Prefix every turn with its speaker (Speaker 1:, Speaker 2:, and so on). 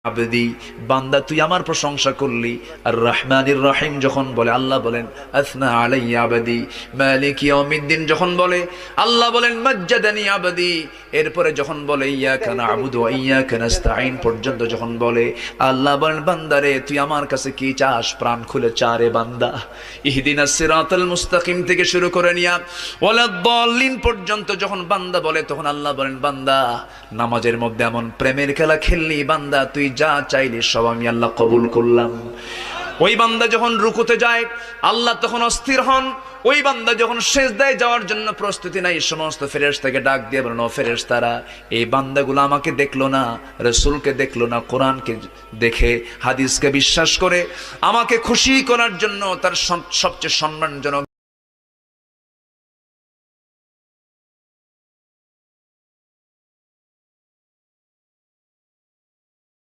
Speaker 1: আবদি বান্দা তুই আমার প্রশংসা করলি। আর রহমানির রহিম যখন বলে আল্লাহ বলেন আসনা আলাইয়া আবদি। মালিক ইয়াউমিদ্দিন যখন বলে আল্লাহ বলেন মাজ্জাদানি আবদি। এরপরে যখন বলে ইয়াকা না'বুদু ওয়া ইয়াকা নাস্তাঈন পর্যন্ত যখন বলে আল্লাহ বলেন বান্দারে তুই আমার কাছে কি চাস, প্রাণ খুলে চা রে বান্দা। ইহদিনাস সিরাতাল মুস্তাকিম থেকে শুরু করে নিয়া ওয়ালাদ-দাল্লিন পর্যন্ত যখন বান্দা বলে তখন আল্লাহ বলেন বান্দা নামাজের মধ্যে এমন প্রেমের খেলা খেললি বান্দা তুই যা চাইলি সব আমি আল্লাহ কবুল করলাম। ওই বান্দা যখন রুকুতে যায় আল্লাহ তখন অস্থির হন। ওই বান্দা যখন সিজদায় যাওয়ার জন্য প্রস্তুতি নাই সমস্ত ফেরেশতাকে ডাক দিয়ে বলেন ও ফেরেশতারা এই বান্দাগুলো আমাকে দেখলো না, রাসূলকে দেখলো না, কোরআনকে দেখে হাদিসকে বিশ্বাস করে আমাকে খুশি করার জন্য তার সবচেয়ে সম্মানজনক